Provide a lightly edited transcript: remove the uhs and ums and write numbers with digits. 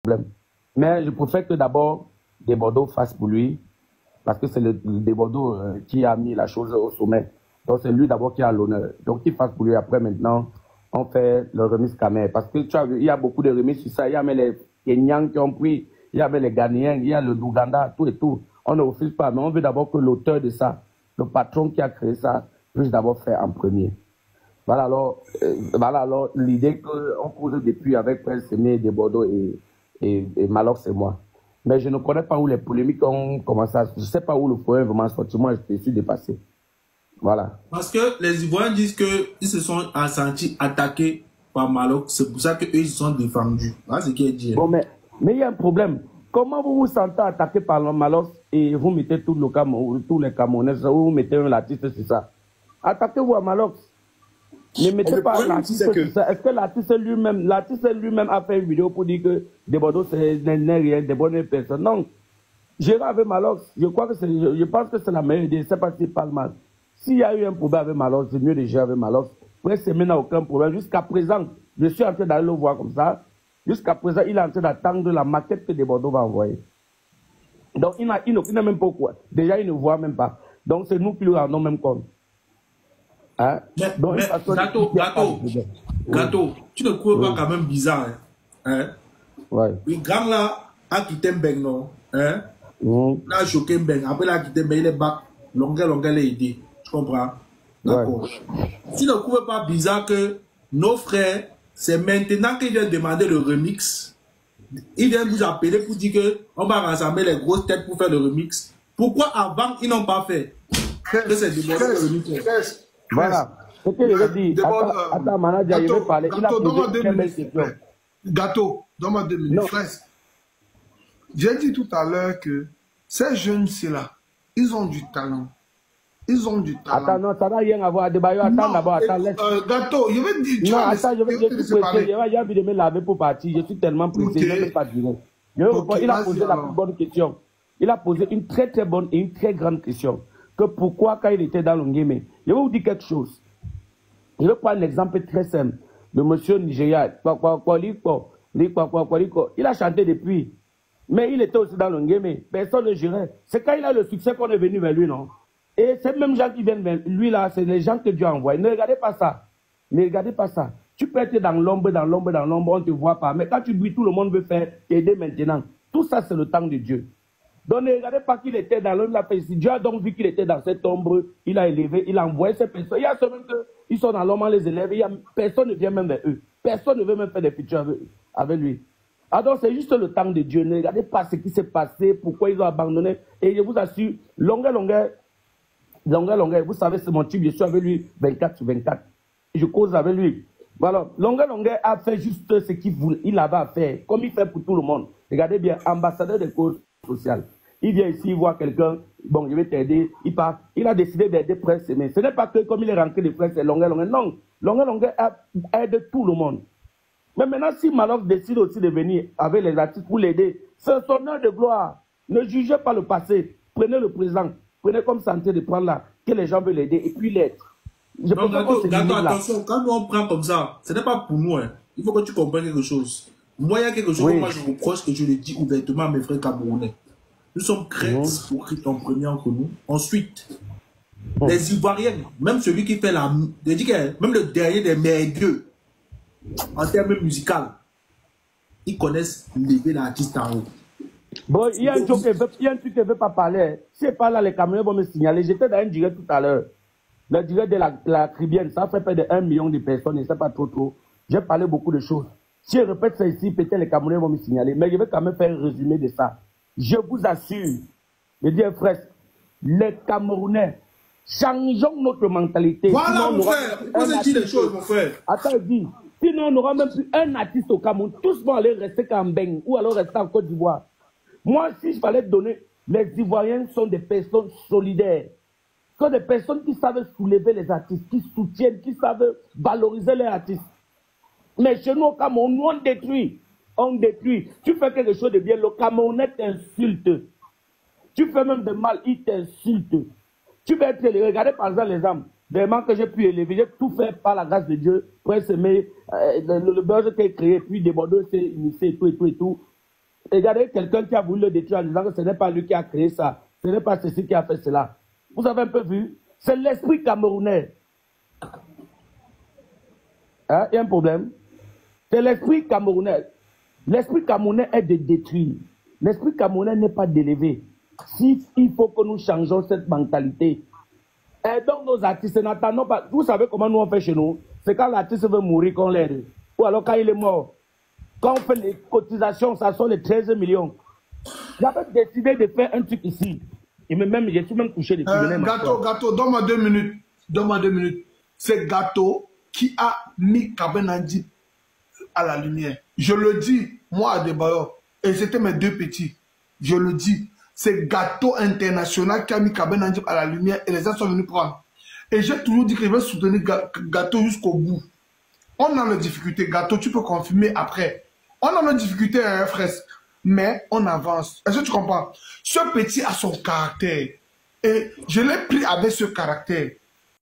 problème. Mais je préfère que d'abord des Bordeaux fasse pour lui, parce que c'est le des Bordeaux qui a mis la chose au sommet. Donc c'est lui d'abord qui a l'honneur. Donc il fasse pour lui. Après maintenant, on fait le remise Camer. Parce que tu as vu, il y a beaucoup de remises sur ça. Il y a même les Kenyans qui ont pris, il y a même les Ghanéens, il y a le Douganda, tout et tout. On ne refuse pas, mais on veut d'abord que l'auteur de ça, le patron qui a créé ça, puisse d'abord faire en premier. Voilà alors l'idée qu'on pose depuis avec Prince Aimé de Bordeaux et Malox et moi. Mais je ne connais pas où les polémiques ont commencé. Je ne sais pas où le problème est vraiment sorti. Moi, je suis dépassé. Voilà. Parce que les Ivoiriens disent qu'ils se sont sentis attaqués par Malox. C'est pour ça qu'eux, ils se sont défendus. Voilà ce qui est dit. Bon, mais il y a un problème. Comment vous vous sentez attaqué par le Malox et vous mettez tous les Camerounais, vous mettez un artiste sur ça? Attaquez-vous à Malox. Ne mettez pas l'artiste sur ça. Est-ce que l'artiste lui-même a fait une vidéo pour dire que des Bordeaux, c'est rien, des bonnes personnes? Non. J'irai avec Malox. Je pense que c'est la meilleure idée. Je ne sais pas s'il parle mal. S'il y a eu un problème avec Malox, c'est mieux de gérer avec Malox. Presque n'a aucun problème. Jusqu'à présent, je suis en train d'aller le voir comme ça. Jusqu'à présent, il est en train d'attendre la maquette que des Bordeaux va envoyer. Donc, il n'a même pas quoi. Déjà, il ne voit même pas. Donc, c'est nous qui lui rendons même compte. Hein? Donc, Gâteau, tu ne trouves pas quand même bizarre, hein? Ouais. Le grand là a quitté Mbeng, non? Hein? Là, choqué Mbeng. Après, il a quitté Mbeng, il est back. Longueur, l'a aidé. Tu comprends? D'accord. Ouais. Tu ne trouves pas bizarre que nos frères, c'est maintenant qu'ils viennent demander le remix. Ils viennent vous appeler pour dire qu'on va rassembler les grosses têtes pour faire le remix. Pourquoi avant, ils n'ont pas fait? Que c'est le remix. Voilà. Ce que je veux dire, attends, manager, je vais parler. Il a posé une belle question. Gâteau, donne-moi 2 minutes. Frère, j'ai dit tout à l'heure que ces jeunes-là, ils ont du talent. Ils ont du talent. Attends, non, ça n'a rien à voir. Attends d'abord, attends, laisse. Gâteau, je vais te dire. Non, attends, je vais te prêter. J'ai envie de me laver pour partir. Je suis tellement pressé, je ne peux pas durer. Il a posé la plus bonne question. Il a posé une très très bonne et une très grande question. Que pourquoi, quand il était dans l'Ongémé, je vais vous dire quelque chose. Je vais prendre l'exemple très simple. Le monsieur Nigeria, il a chanté depuis. Mais il était aussi dans l'Ongémé. Personne ne le jurait. C'est quand il a le succès qu'on est venu vers lui, non? Et ces mêmes gens qui viennent vers lui là, c'est les gens que Dieu a envoyés. Ne regardez pas ça. Ne regardez pas ça. Tu peux être dans l'ombre, on ne te voit pas. Mais quand tu brilles, tout le monde veut faire t'aider maintenant. Tout ça, c'est le temps de Dieu. Donc ne regardez pas qu'il était dans l'ombre. Dieu a donc vu qu'il était dans cette ombre, il a élevé, il a envoyé ces personnes. Il y a seulement qu'ils sont dans l'ombre, on les élève, personne ne vient même vers eux. Personne ne veut même faire des features avec lui. Alors c'est juste le temps de Dieu. Ne regardez pas ce qui s'est passé, pourquoi ils ont abandonné. Et je vous assure, longueur, vous savez, c'est mon tube, je suis avec lui 24 sur 24. Je cause avec lui. Voilà, longueur a fait juste ce qu'il avait à faire, comme il fait pour tout le monde. Regardez bien, ambassadeur de cause sociale. Il vient ici, il voit quelqu'un, bon, je vais t'aider, il part. Il a décidé d'aider Prince Aimé. Ce n'est pas que comme il est rentré de Prince, c'est longueur. Non, longueur aide tout le monde. Mais maintenant, si Malox décide aussi de venir avec les artistes pour l'aider, c'est son heure de gloire. Ne jugez pas le passé. Prenez le présent. Prenez comme santé de prendre là, que les gens veulent l'aider et puis l'aide. Non, attention, quand nous on prend comme ça, ce n'est pas pour nous. Hein. Il faut que tu comprennes quelque chose. Moi, il y a quelque chose que moi je reproche et je le dis ouvertement à mes frères camerounais. Nous sommes très hypocrites en premier entre nous. Ensuite, les Ivoiriens, même celui qui fait la... Je dis que même le dernier des merdeux, en termes musicaux, ils connaissent lever l'artiste en haut. Bon, il y a un truc que ne veut pas parler. Si je parle là, les Camerounais vont me signaler. J'étais dans un direct tout à l'heure. Le direct de la Tribienne, ça fait près de 1 million de personnes, je ne sais pas trop. J'ai parlé beaucoup de choses. Si je répète ça ici, peut-être les Camerounais vont me signaler. Mais je vais quand même faire un résumé de ça. Je vous assure, je dis frère, les Camerounais, changeons notre mentalité. Voilà mon frère, vous dit les choses mon frère. Attends, je dis, sinon on n'aura même plus un artiste au Cameroun. Tous vont aller rester qu'en Mbeng ou alors rester en Côte d'Ivoire. Moi, si je fallait donner, les Ivoiriens sont des personnes solidaires. Ce sont des personnes qui savent soulever les artistes, qui soutiennent, qui savent valoriser les artistes. Mais chez nous, au Cameroun, nous, on détruit. On détruit. Tu fais quelque chose de bien, le Camerounais t'insulte. Tu fais même de mal, il t'insulte. Tu peux être élevé. Regardez par exemple les âmes. Vraiment que j'ai pu élever, j'ai tout fait par la grâce de Dieu. Pour s'aimer, le buzz qui est créé, puis des Bordeaux, c'est initié, tout. Regardez quelqu'un qui a voulu le détruire en disant que ce n'est pas lui qui a créé ça, ce n'est pas ceci qui a fait cela. Vous avez un peu vu? C'est l'esprit camerounais. Hein? Il y a un problème. C'est l'esprit camerounais. L'esprit camerounais est de détruire. L'esprit camerounais n'est pas d'élever. Si, il faut que nous changeons cette mentalité. Et donc nos artistes n'attendons pas. Vous savez comment nous on fait chez nous? C'est quand l'artiste veut mourir qu'on l'aide. Ou alors quand il est mort. Quand on fait les cotisations, ça sont les 13 millions. J'avais décidé de faire un truc ici. Et même, je suis même couché depuis. Gato, donne-moi 2 minutes. Donne-moi 2 minutes. C'est Gato qui a mis Kabenandji à la lumière. Je le dis, moi, à Debayor, et c'était mes 2 petits. Je le dis. C'est Gato International qui a mis Kabenandji à la lumière et les gens sont venus prendre. Et j'ai toujours dit que je vais soutenir Gato jusqu'au bout. On a nos difficultés. Gato, tu peux confirmer après. On a nos difficultés, hein, frère. Mais on avance. Est-ce que tu comprends? Ce petit a son caractère. Et je l'ai pris avec ce caractère.